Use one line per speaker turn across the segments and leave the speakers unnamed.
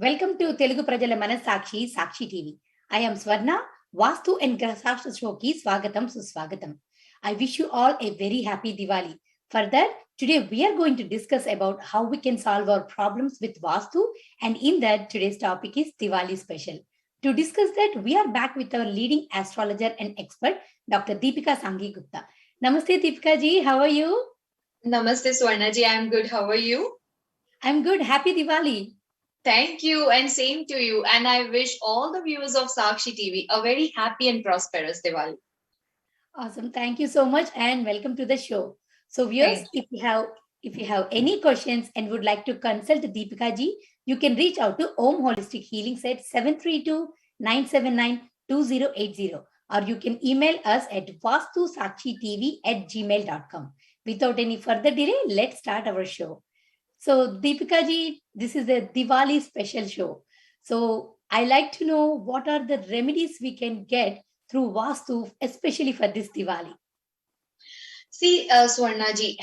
Welcome to Telugu Prajala Mana Sakshi TV. I am Swarna. Vastu and Graha Sastra Swagatam Suswagatam. I wish you all a very happy Diwali. Further, today we are going to discuss about how we can solve our problems with Vastu, and in that today's topic is Diwali special. To discuss that, we are back with our leading astrologer and expert, Dr. Dipika Sanghi Gupta. Namaste Dipika ji, how are you?
Namaste Swarna ji, I'm good. How are you?
I'm good. Happy Diwali.
Thank you, and same to you. And I wish all the viewers of Sakshi TV a very happy and prosperous Diwali.
Awesome. Thank you so much and welcome to the show. So viewers, if you have any questions and would like to consult Deepika ji, you can reach out to Om Holistic Healing at 732-979-2080, or you can email us at vastusakshitv@gmail.com. Without any further delay, let's start our show. So Deepika ji, this is a Diwali special show. So I like to know what are the remedies we can get through Vastu, especially for this Diwali.
See, Swarna ji,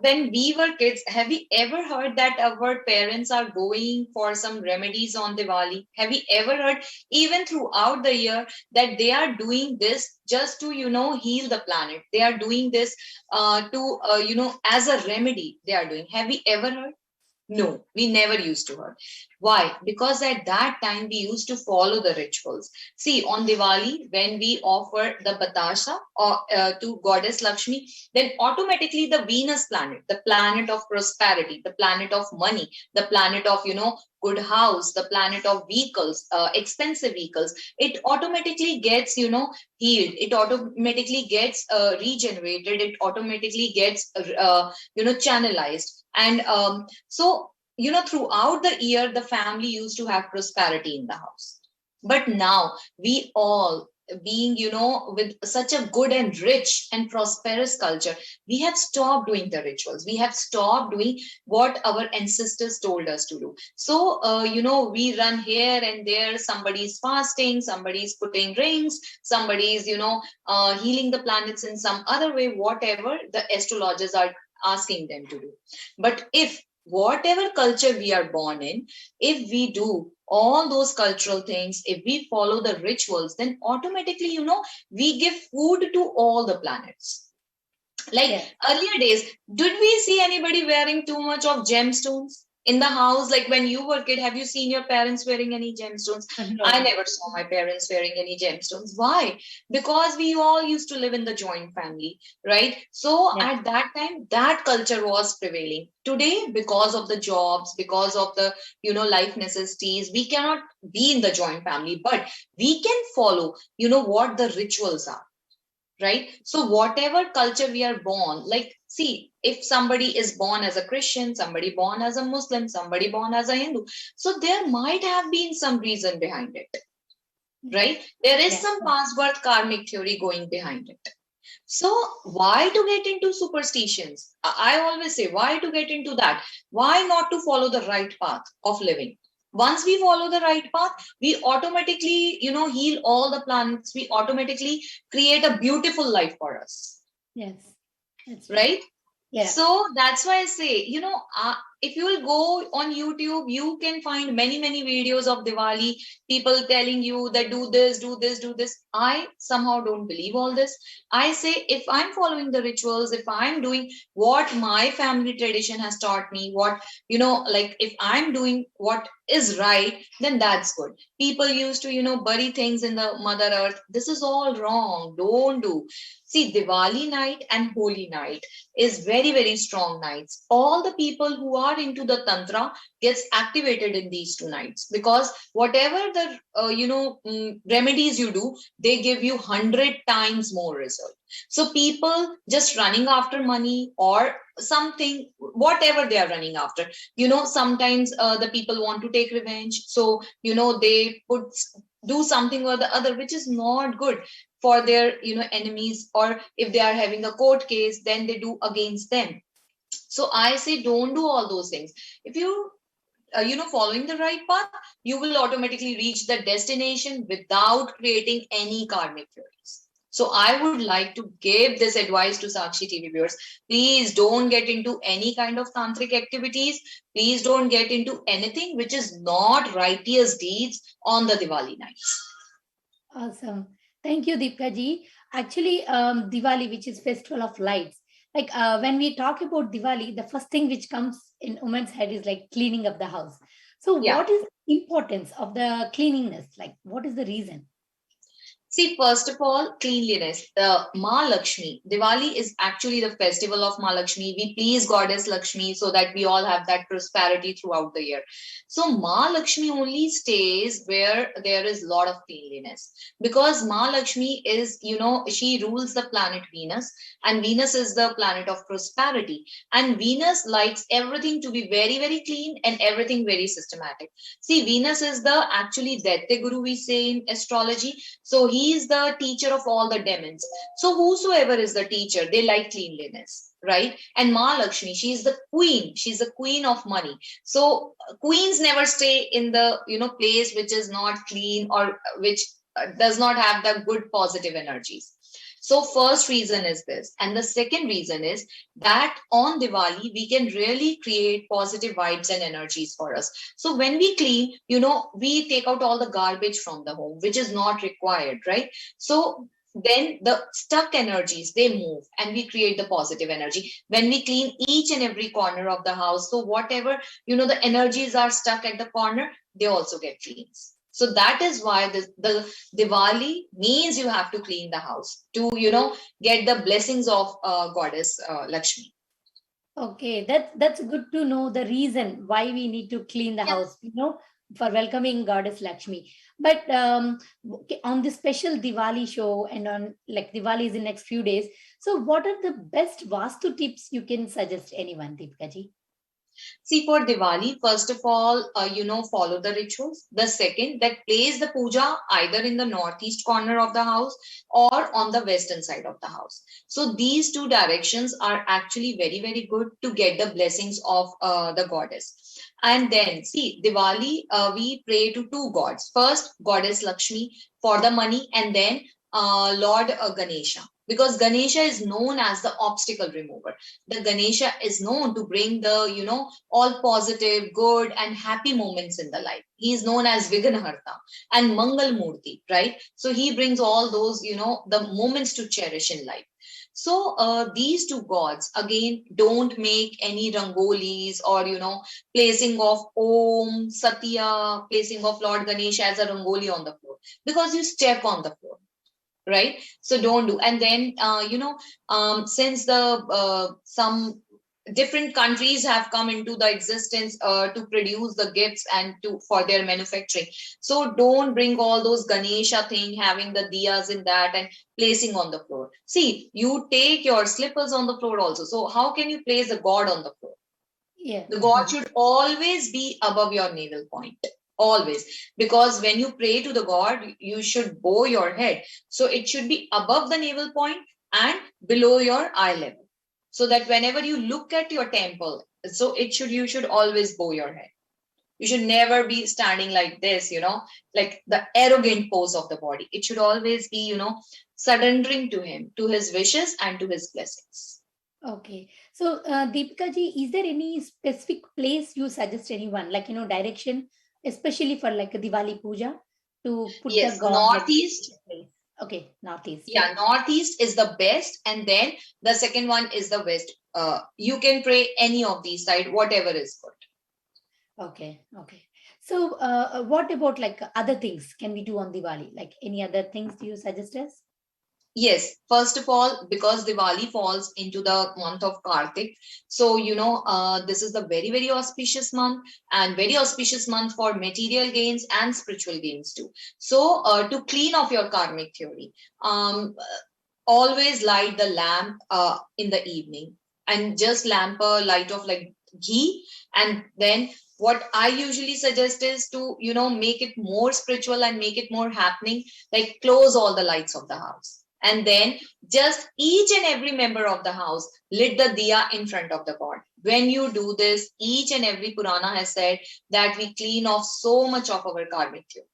when we were kids, have we ever heard that our parents are going for some remedies on Diwali? Have we ever heard, even throughout the year, that they are doing this just to, heal the planet? They are doing this as a remedy they are doing. Have we ever heard? No, we never used to hear. Why? Because at that time we used to follow the rituals. See, on Diwali, when we offer the batasha to Goddess Lakshmi, then automatically the Venus planet, the planet of prosperity, the planet of money, the planet of, good house, the planet of vehicles, expensive vehicles, it automatically gets, healed. It automatically gets regenerated. It automatically gets, channelized. And so, throughout the year, the family used to have prosperity in the house. But now we all, being, with such a good and rich and prosperous culture, we have stopped doing the rituals. We have stopped doing what our ancestors told us to do. So, we run here and there. Somebody's fasting, somebody's putting rings, somebody's, healing the planets in some other way, whatever the astrologers are asking them to do. But if whatever culture we are born in, if we do all those cultural things, if we follow the rituals, then automatically, we give food to all the planets. Like earlier days, did we see anybody wearing too much of gemstones in the house? Like when you were a kid, have you seen your parents wearing any gemstones? No. I never saw my parents wearing any gemstones. Why? Because we all used to live in the joint family, right? So at that time, that culture was prevailing. Today, because of the jobs, because of the, life necessities, we cannot be in the joint family, but we can follow, what the rituals are. Right? So whatever culture we are born, like, see, if somebody is born as a Christian, somebody born as a Muslim, somebody born as a Hindu, so there might have been some reason behind it, right? There is some past birth karmic theory going behind it. So why to get into superstitions? I always say, why to get into that? Why not to follow the right path of living? Once we follow the right path, we automatically, heal all the planets. We automatically create a beautiful life for us.
Yes. That's
right?
Yeah.
So that's why I say, if you will go on YouTube, you can find many, many videos of Diwali, people telling you that do this, do this, do this. I somehow don't believe all this. I say, if I'm following the rituals, if I'm doing what my family tradition has taught me, what, like if I'm doing what is right, then that's good. People used to, bury things in the Mother Earth. This is all wrong. Don't do. See, Diwali night and Holy night is very, very strong nights. All the people who are into the Tantra gets activated in these 2 nights, because whatever the, remedies you do, they give you 100 times more result. So people just running after money or something, whatever they are running after, sometimes the people want to take revenge. So, they do something or the other, which is not good for their, enemies, or if they are having a court case, then they do against them. So I say, don't do all those things. If you, following the right path, you will automatically reach the destination without creating any karmic theories. So I would like to give this advice to Sakshi TV viewers. Please don't get into any kind of tantric activities. Please don't get into anything which is not righteous deeds on the Diwali nights.
Awesome. Thank you, Deepika ji. Actually, Diwali, which is festival of lights, like when we talk about Diwali, the first thing which comes in woman's head is like cleaning up the house. So,
Yeah.
what is the importance of the cleanliness? Like, what is the reason?
See, first of all, cleanliness. The Ma Lakshmi, Diwali is actually the festival of Ma Lakshmi. We please Goddess Lakshmi so that we all have that prosperity throughout the year. So Ma Lakshmi only stays where there is a lot of cleanliness, because Ma Lakshmi is, she rules the planet Venus, and Venus is the planet of prosperity. And Venus likes everything to be very, very clean and everything very systematic. See, Venus is the actually Daitya Guru, we say in astrology. So he is the teacher of all the demons. So whosoever is the teacher, they like cleanliness, right? And Ma Lakshmi, she is the queen. She's the queen of money. So queens never stay in the place which is not clean, or which does not have the good positive energies. So first reason is this. And the second reason is that on Diwali, we can really create positive vibes and energies for us. So when we clean, we take out all the garbage from the home, which is not required, right? So then the stuck energies, they move and we create the positive energy. When we clean each and every corner of the house, so whatever, the energies are stuck at the corner, they also get cleaned. So that is why the Diwali means you have to clean the house to, get the blessings of Goddess Lakshmi.
Okay, that's good to know the reason why we need to clean the
Yeah.
house, for welcoming Goddess Lakshmi. But okay, on this special Diwali show and on like Diwali is in next few days. So, what are the best Vastu tips you can suggest anyone, Deepika ji?
See, for Diwali, first of all, follow the rituals. The second, that place the puja either in the northeast corner of the house or on the western side of the house. So these two directions are actually very, very good to get the blessings of the goddess. And then, see, Diwali, we pray to two gods. First, Goddess Lakshmi for the money, and then Lord Ganesha. Because Ganesha is known as the obstacle remover. The Ganesha is known to bring the, all positive, good, and happy moments in the life. He is known as Vignaharta and Mangal Murti, right? So he brings all those, the moments to cherish in life. So these two gods, again, don't make any rangolis or, placing of Om, Satya, placing of Lord Ganesha as a rangoli on the floor, because you step on the floor, right? So don't do. And then since the some different countries have come into the existence to produce the gifts and to for their manufacturing, so don't bring all those Ganesha thing having the diyas in that and placing on the floor. See, you take your slippers on the floor also, so how can you place the god on the floor?
Yeah.
The god should always be above your navel point, always, because when you pray to the god, you should bow your head, so it should be above the navel point and below your eye level, so that whenever you look at your temple, so you should always bow your head. You should never be standing like this, like the arrogant pose of the body. It should always be, surrendering to him, to his wishes and to his blessings.
Okay. So, Deepika ji, is there any specific place you suggest anyone, like, direction, especially for like a Diwali puja to put the
Yes,
god like
northeast.
place? Okay, northeast.
Yeah, northeast is the best, and then the second one is the west. You can pray any of these side, whatever is good.
Okay, okay. So, what about like other things can we do on Diwali? Like any other things do you suggest us?
Yes, first of all, because Diwali falls into the month of Kartik, so this is the very, very auspicious month, and very auspicious month for material gains and spiritual gains too. So to clean off your karmic theory, always light the lamp in the evening, and just lamp a light of like ghee. And then what I usually suggest is to make it more spiritual and make it more happening, like close all the lights of the house, and then just each and every member of the house lit the diya in front of the god. When you do this, each and every Purana has said that we clean off so much of our karmic theory.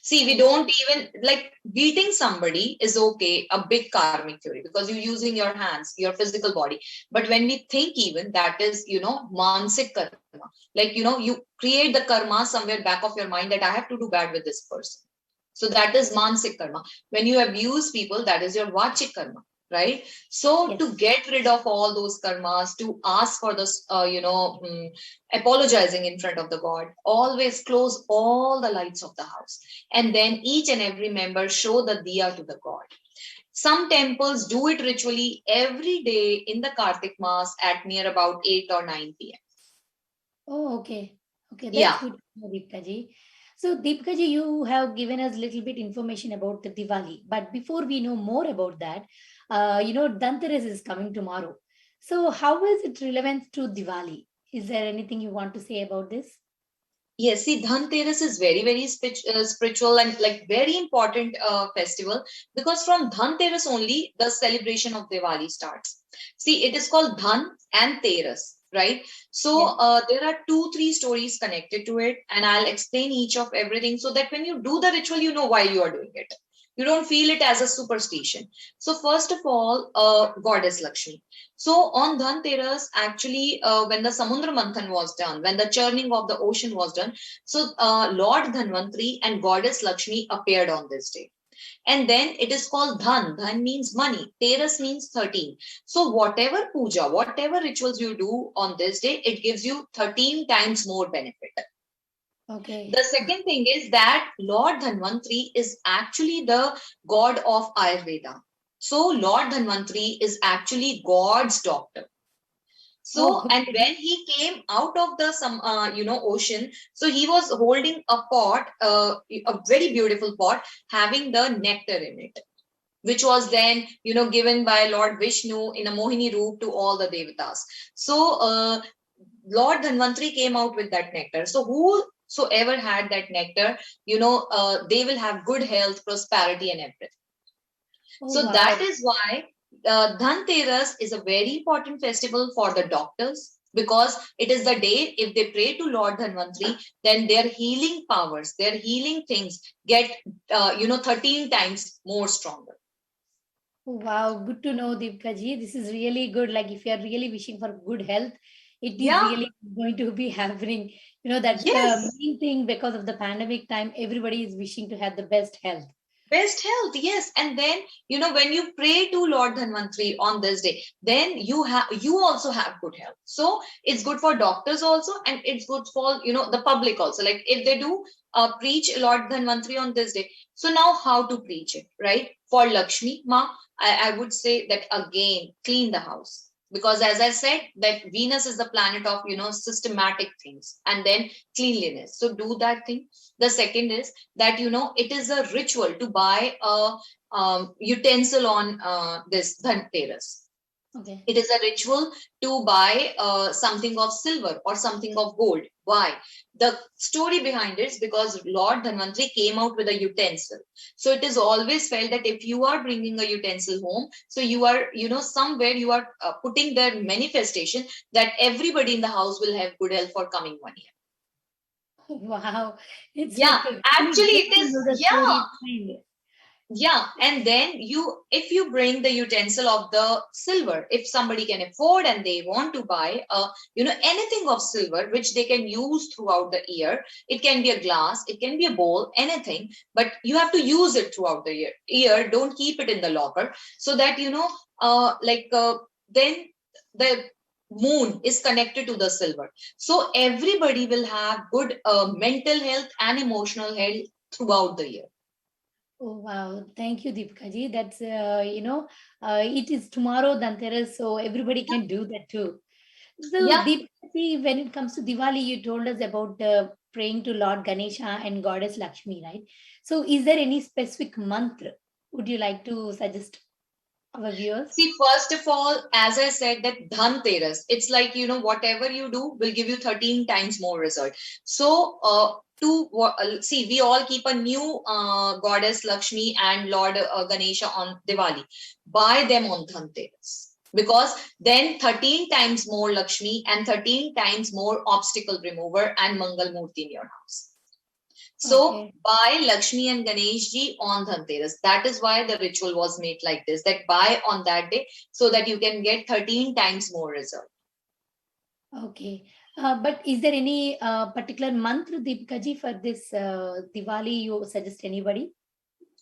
See, we don't even like beating somebody is okay, a big karmic theory, because you're using your hands, your physical body. But when we think, even that is, mansik karma. Like, you create the karma somewhere back of your mind that I have to do bad with this person. So that is mansik karma. When you abuse people, that is your vachik karma, right? So
Yes.
to get rid of all those karmas, to ask for this, apologizing in front of the God, always close all the lights of the house. And then each and every member show the diya to the God. Some temples do it ritually every day in the Kartik Mass at near about 8 or 9 p.m.
Oh, okay. Okay, that's
Yeah.
good to know, Deepika ji. So, Deepika ji, you have given us little bit information about the Diwali. But before we know more about that, Dhanteras is coming tomorrow. So, how is it relevant to Diwali? Is there anything you want to say about this?
Yes, see, Dhanteras is very, very spiritual and like very important festival, because from Dhanteras only the celebration of Diwali starts. See, it is called Dhan and Teras, right?
Yes.
So there are two, three stories connected to it, and I'll explain each of everything so that when you do the ritual, you know why you are doing it. You don't feel it as a superstition. So first of all, goddess Lakshmi. So on Dhanteras, actually, when the Samudra Manthan was done, when the churning of the ocean was done, so Lord Dhanvantri and Goddess Lakshmi appeared on this day. And then it is called Dhan. Dhan means money. Teras means 13. So whatever puja, whatever rituals you do on this day, it gives you 13 times more benefit.
Okay.
The second thing is that Lord Dhanvantri is actually the god of Ayurveda. So Lord Dhanvantri is actually God's doctor.
Oh,
So, and
okay.
when he came out of the ocean, so he was holding a pot, a very beautiful pot, having the nectar in it, which was then given by Lord Vishnu in a Mohini roop to all the devatas. So, Lord Dhanvantri came out with that nectar. So, whosoever had that nectar, they will have good health, prosperity, and everything.
Oh,
So that
wow.
is why Dhanteras is a very important festival for the doctors, because it is the day if they pray to Lord Dhanvantri, then their healing powers, their healing things get 13 times more stronger.
Oh, wow. Good to know, Deepika ji. This is really good. Like, if you are really wishing for good health, it is
Yeah.
really going to be happening. That's the
Yes.
main thing because of the pandemic time. Everybody is wishing to have the best health.
Best health, yes. And then, when you pray to Lord Dhanvantri on this day, then you also have good health. So it's good for doctors also, and it's good for, the public also. Like if they do preach Lord Dhanvantri on this day. So now how to preach it, right? For Lakshmi Ma, I would say that again, clean the house. Because as I said, that Venus is the planet of, systematic things, and then cleanliness. So do that thing. The second is that it is a ritual to buy a utensil on this Dhanteras.
Okay.
It is a ritual to buy something of silver or something of gold. Why? The story behind it is because Lord Dhanvantri came out with a utensil. So it is always felt that if you are bringing a utensil home, so you are, somewhere you are putting the manifestation that everybody in the house will have good health for coming 1 year.
Wow. It's
Yeah,
like a really
actually
great
it
to
is.
know the
Yeah.
story behind it.
Yeah, and then if you bring the utensil of the silver, if somebody can afford and they want to buy, anything of silver which they can use throughout the year. It can be a glass, it can be a bowl, anything, but you have to use it throughout the year. Don't keep it in the locker, so that then the moon is connected to the silver, so everybody will have good mental health and emotional health throughout the year.
Oh, wow. Thank you, Deepika ji. That's, it is tomorrow, Dhanteras, so everybody can do that too. So,
Yeah.
Deepika ji, when it comes to Diwali, you told us about praying to Lord Ganesha and Goddess Lakshmi, right? So, is there any specific mantra would you like to suggest our viewers?
See, first of all, as I said, that Dhanteras, it's like, whatever you do will give you 13 times more result. So, see, we all keep a new goddess Lakshmi and Lord Ganesha on Diwali. Buy them on Dhanteras. Because then 13 times more Lakshmi and 13 times more obstacle remover and Mangal Murti in your house. So
Okay.
buy Lakshmi and Ganesh ji on Dhanteras. That is why the ritual was made like this, that buy on that day so that you can get 13 times more result.
Okay. But is there any particular mantra, Deepika ji, for this Diwali you suggest anybody?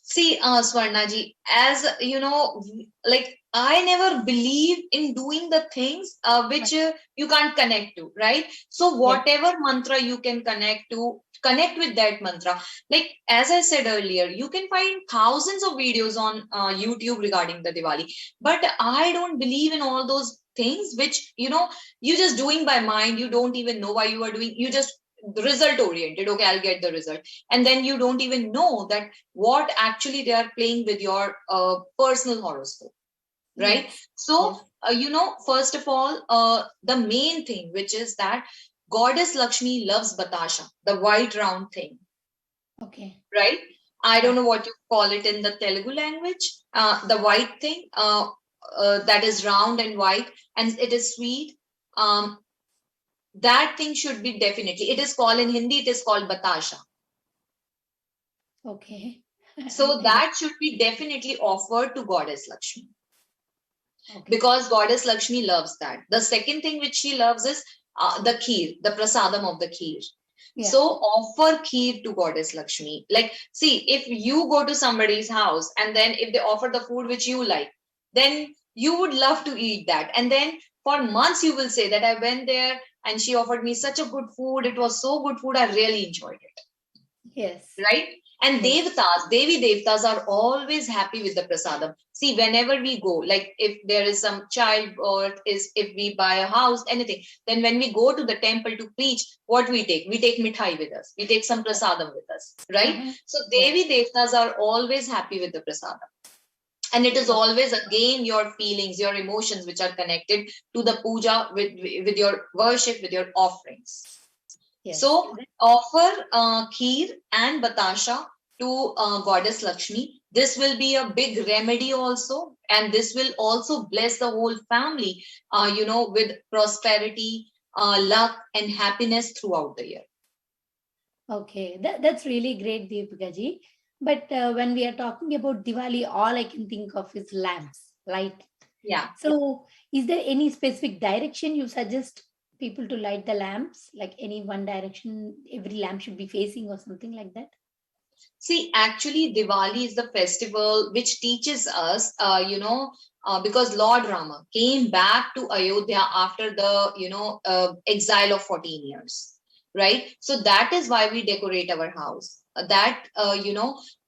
See, Swarna ji, as you know, like I never believe in doing the things which you can't connect to, right? So
Yes.
whatever mantra you can connect to, connect with that mantra. Like as I said earlier, you can find thousands of videos on YouTube regarding the Diwali, but I don't believe in all those things which you just doing by mind. You don't even know why you are doing. You just result oriented. Okay, I'll get the result, and then you don't even know that what actually they are playing with your personal horoscope, right?
Yes.
So
Yes.
first of all, the main thing which is that goddess Lakshmi loves batasha, the white round thing,
Okay.
right? I don't
Yeah.
know what you call it in the Telugu language, the white thing, that is round and white, and it is sweet. um, that thing should be definitely, it is called in Hindi, it is called batasha.
Okay.
So
I don't.
that should be definitely offered to goddess Lakshmi,
Okay.
because goddess Lakshmi loves that. The second thing which she loves is the kheer, the prasadam of the kheer.
Yeah.
So offer kheer to goddess Lakshmi. Like, see, if you go to somebody's house and then if they offer the food which you like, then you would love to eat that. And then for months you will say that I went there and she offered me such a good food. It was so good food. I really enjoyed it,
Yes.
right? And
Yes.
Devi Devtas are always happy with the prasadam. See, whenever we go, like if there is some child or if we buy a house, anything, then when we go to the temple to preach, what we take? We take mithai with us. We take some prasadam with us, right?
Uh-huh.
So
Yeah.
Devi Devtas are always happy with the prasadam. And it is
Oh,
always again your feelings, your emotions, which are connected to the puja with your worship, with your offerings.
yes.
So offer kheer and batasha to goddess Lakshmi. This will be a big remedy also, and this will also bless the whole family, with prosperity, luck, and happiness throughout the year.
Okay. That's really great, Deepika ji. But when we are talking about Diwali, all I can think of is lamps, right?
Yeah.
So, is there any specific direction you suggest people to light the lamps? Like any one direction every lamp should be facing, or something like that?
See, actually, Diwali is the festival which teaches us, because Lord Rama came back to Ayodhya after the, exile of 14 years, right? So that is why we decorate our house.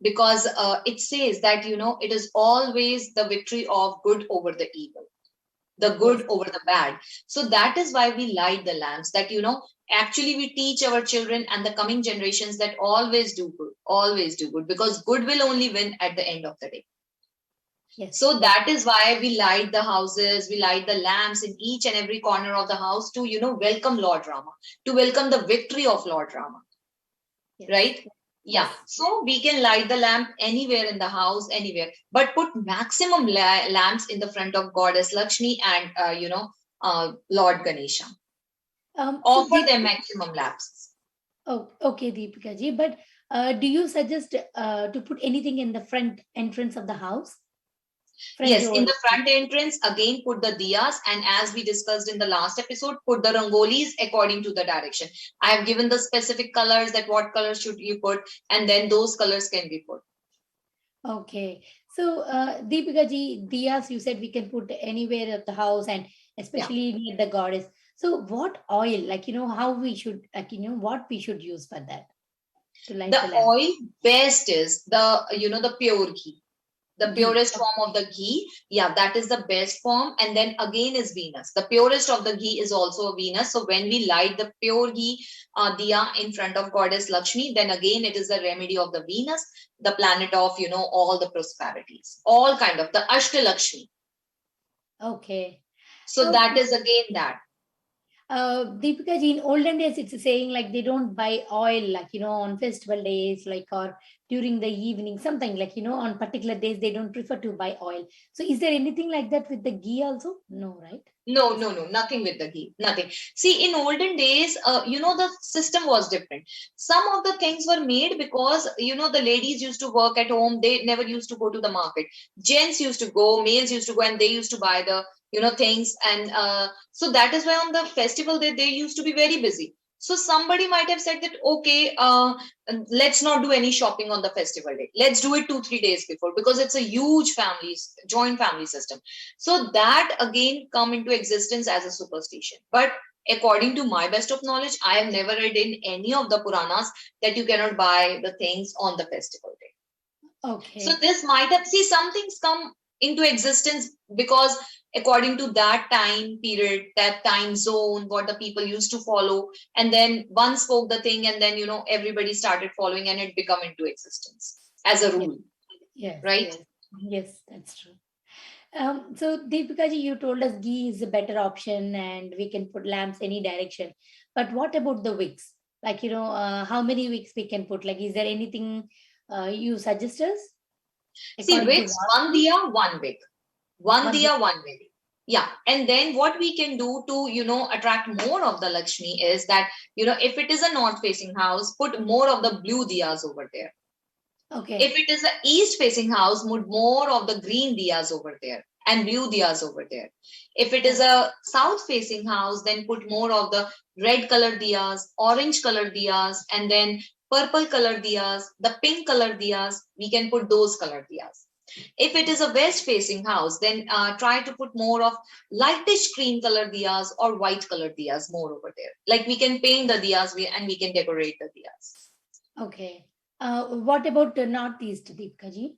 Because it says that, it is always the victory of good over the evil, the
Yes.
good over the bad. So that is why we light the lamps, that actually we teach our children and the coming generations that always do good, because good will only win at the end of the day.
Yes.
So that is why we light the houses, we light the lamps in each and every corner of the house to welcome Lord Rama, to welcome the victory of Lord Rama,
Yes.
right? Yeah,
Yes.
so we can light the lamp anywhere in the house, anywhere, but put maximum lamps in the front of goddess Lakshmi and Lord Ganesha.
So
Offer them maximum lamps.
oh, okay, Deepika ji. But do you suggest to put anything in the front entrance of the house, front
Yes, in
door?
the front entrance, again put the diyas, and as we discussed in the last episode, put the rangolis according to the direction. I have given the specific colors, that what colors should you put, and then those colors can be put.
Okay. So, Deepika ji, diyas, you said we can put anywhere at the house and
Yeah.
especially near the goddess. So, what oil, like, how we should, like, what we should use for that to light
The
the lamp?
oil best is the pure ghee, the
Ghee.
purest form of the ghee. Yeah, that is the best form. And then again is Venus. The purest of the ghee is also Venus. So when we light the pure ghee diya in front of goddess Lakshmi, then again it is the remedy of the Venus, the planet of all the prosperities, all kind of the Ashtalakshmi.
Okay.
So
So,
that is again that.
Deepika ji, in olden days, it's saying like they don't buy oil, like, on festival days, like, or during the evening, something like, on particular days, they don't prefer to buy oil. So is there anything like that with the ghee also? No, right?
No, nothing with the ghee, nothing. See, in olden days, the system was different. Some of the things were made because, the ladies used to work at home. They never used to go to the market. Gents used to go, males used to go, and they used to buy the, things. And so that is why on the festival they used to be very busy. So somebody might have said that, okay, let's not do any shopping on the festival day. Let's do it 2, 3 days before, because it's a huge joint family system. So that again come into existence as a superstition. But according to my best of knowledge, I have never read in any of the Puranas that you cannot buy the things on the festival day.
Okay.
So this might have, see, some things come into existence because according to that time period, that time zone, what the people used to follow, and then one spoke the thing, and then everybody started following, and it become into existence as a rule.
Yes.
Right?
Yes, that's true. So Deepika ji, you told us ghee is a better option and we can put lamps any direction. But what about the wicks? Like, how many wicks we can put? Like, is there anything you suggest us?
See,
According to
wicks,
what?
one diya, one wick. One
One
diya, one wick. Yeah. And then what we can do to, attract more of the Lakshmi is that, if it is a north facing house, put more of the blue diyas over there.
Okay.
If it is an east facing house, put more of the green diyas over there and blue diyas over there. If it is a south facing house, then put more of the red color diyas, orange color diyas, and then purple color diyas, the pink color diyas. We can put those color diyas. If it is a west facing house, then try to put more of lightish cream color diyas or white color diyas more over there. Like we can paint the diyas and we can decorate the diyas.
Okay. What about the northeast, Deepika ji?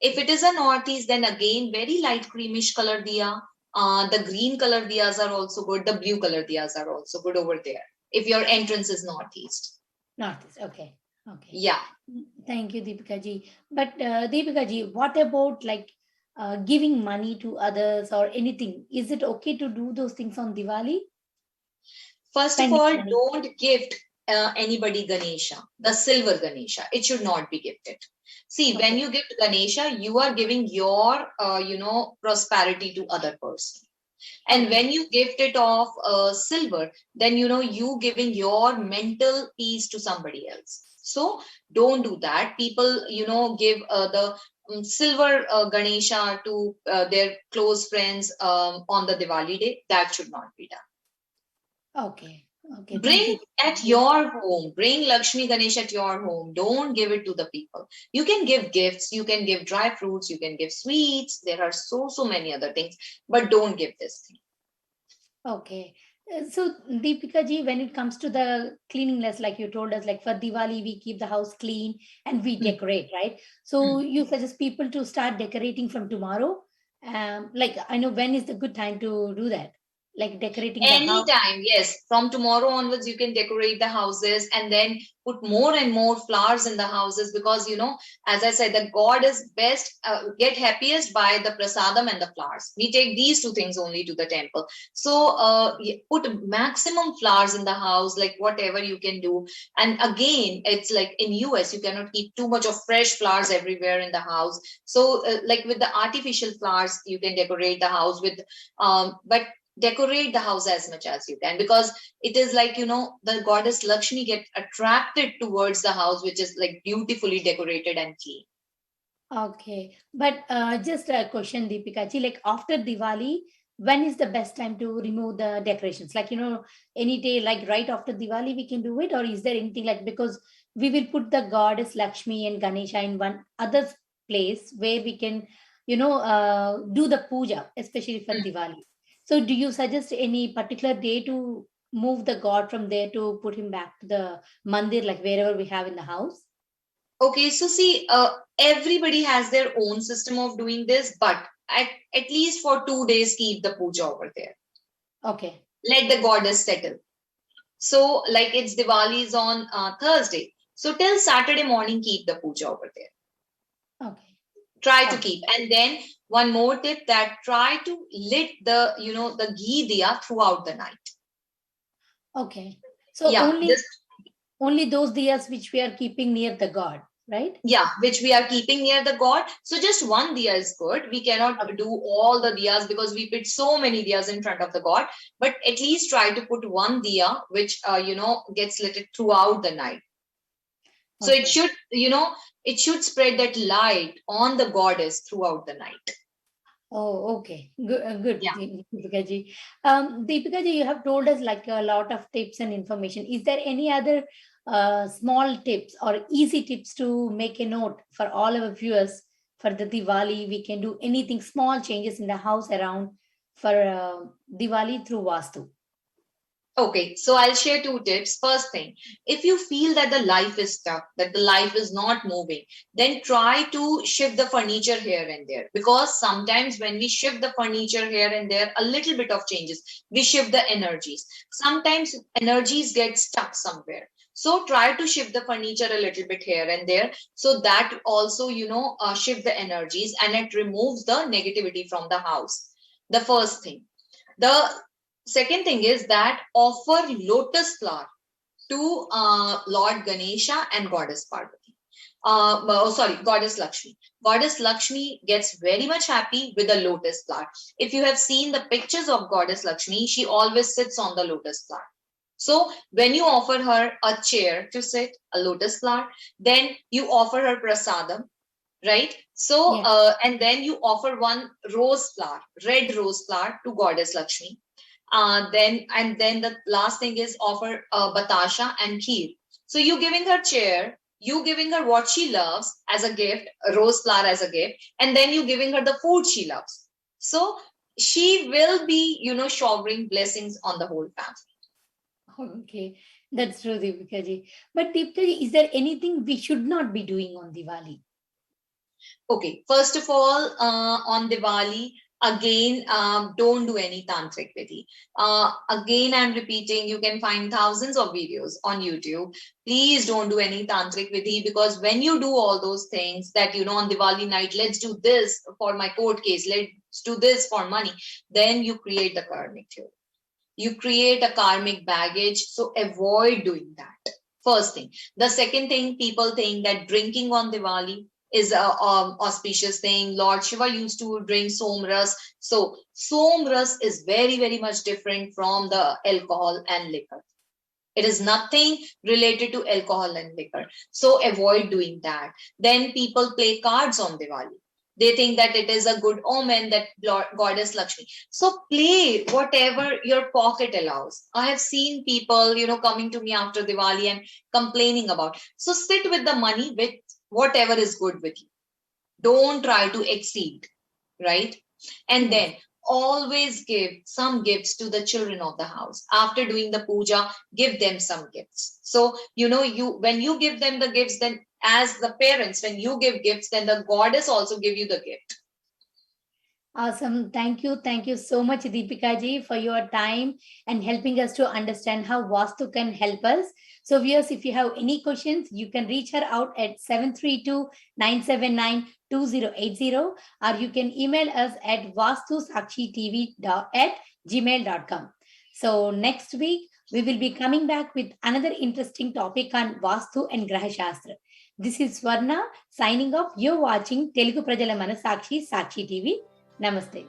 If it is a northeast, then again, very light creamish color diya. The green color diyas are also good. The blue color diyas are also good over there. If your entrance is northeast.
Northeast. Okay. Okay.
Yeah.
Thank you, Deepika ji. But Deepika ji, what about like giving money to others or anything? Is it okay to do those things on Diwali?
First of all, don't gift anybody Ganesha, the silver Ganesha. It should not be gifted. See, when you gift Ganesha, you are giving your, prosperity to other person. And when you gift it of silver, then, you giving your mental peace to somebody else. So don't do that. People, give the silver Ganesha to their close friends on the Diwali day. That should not be done.
Okay. Okay.
Bring at your home, bring Lakshmi Ganesh at your home. Don't give it to the people. You can give gifts, you can give dry fruits, you can give sweets. There are so many other things, but don't give this thing.
Okay. So Deepika ji, when it comes to the cleanliness, like you told us, like for Diwali, we keep the house clean and we decorate, right? So you suggest people to start decorating from tomorrow. Like I know when is the good time to do that? Like decorating the house.
Anytime, yes. From tomorrow onwards, you can decorate the houses and then put more and more flowers in the houses because, as I said, the God is best, get happiest by the prasadam and the flowers. We take these two things only to the temple. So put maximum flowers in the house, like whatever you can do. And again, it's like in US, you cannot keep too much of fresh flowers everywhere in the house. So like with the artificial flowers, you can decorate the house with, but decorate the house as much as you can because it is like the goddess Lakshmi get attracted towards the house which is like beautifully decorated and clean.
Okay, but just a question, Deepika ji, like after Diwali, when is the best time to remove the decorations? Like any day, like right after Diwali we can do it, or is there anything like, because we will put the goddess Lakshmi and Ganesha in one other place where we can do the puja, especially for Diwali. So do you suggest any particular day to move the god from there to put him back to the mandir, like wherever we have in the house?
Okay, so see, everybody has their own system of doing this, but at least for 2 days, keep the puja over there.
Okay.
Let the goddess settle. So, like it's Diwali's on Thursday. So till Saturday morning, keep the puja over there.
Okay.
Try to keep. And then one more tip, that try to lit the, the ghee diya throughout the night.
Okay. So
Yeah,
only those diyas which we are keeping near the god, right?
yeah, which we are keeping near the god. So just one diya is good. We cannot
Okay.
do all the diyas because we put so many diyas in front of the god. But at least try to put one diya which gets lit throughout the night. So it
Okay.
should, it should spread that light on the goddess throughout the night.
Oh, okay. Good, good,
Yeah.
Deepika ji. Deepika ji, you have told us like a lot of tips and information. Is there any other small tips or easy tips to make a note for all our viewers for the Diwali? We can do anything, small changes in the house around for Diwali through Vastu.
Okay, so I'll share two tips. First thing, if you feel that the life is stuck, that the life is not moving, then try to shift the furniture here and there. Because sometimes when we shift the furniture here and there, a little bit of changes, we shift the energies. Sometimes energies get stuck somewhere. So try to shift the furniture a little bit here and there. So that also, shift the energies and it removes the negativity from the house. The first thing. The second thing is that offer lotus flower to Lord Ganesha and Goddess Parvati. Goddess Lakshmi. Goddess Lakshmi gets very much happy with the lotus flower. If you have seen the pictures of Goddess Lakshmi, she always sits on the lotus flower. So when you offer her a chair to sit, a lotus flower, then you offer her prasadam, right? So,
Yeah.
and then you offer one rose flower, red rose flower to Goddess Lakshmi. Then the last thing is offer batasha and kheer. So you giving her chair, you giving her what she loves as a gift, a rose flower as a gift, and then you giving her the food she loves. So she will be, showering blessings on the whole family.
Okay. That's true, Deepika ji. But Deepika ji, is there anything we should not be doing on Diwali?
Okay, first of all, on Diwali, again, don't do any tantric vidhi. Again, I'm repeating, you can find thousands of videos on YouTube. Please don't do any tantric vidhi because when you do all those things that, on Diwali night, let's do this for my court case, let's do this for money, then you create the karmic theory. You create a karmic baggage. So avoid doing that. First thing. The second thing, people think that drinking on Diwali is a auspicious thing. Lord Shiva used to drink somras. So somras is very, very much different from the alcohol and liquor. It is nothing related to alcohol and liquor. So avoid doing that. Then people play cards on Diwali. They think that it is a good omen that Goddess Lakshmi. So play whatever your pocket allows. I have seen people, coming to me after Diwali and complaining about. So sit with the money with whatever is good with you. Don't try to exceed, right? And
Yes.
then always give some gifts to the children of the house. After doing the puja, give them some gifts. So, you when you give them the gifts, then as the parents, when you give gifts, then the goddess also give you the gift.
Awesome. Thank you. Thank you so much, Deepika ji, for your time and helping us to understand how Vastu can help us. So, viewers, if you have any questions, you can reach her out at 732-979-2080 or you can email us at vastusakshitv@gmail.com. So, next week, we will be coming back with another interesting topic on Vastu and Graha Sastra. This is Swarna signing off. You're watching Telugu Prajala Manasakshi Sakshi TV. Namaste.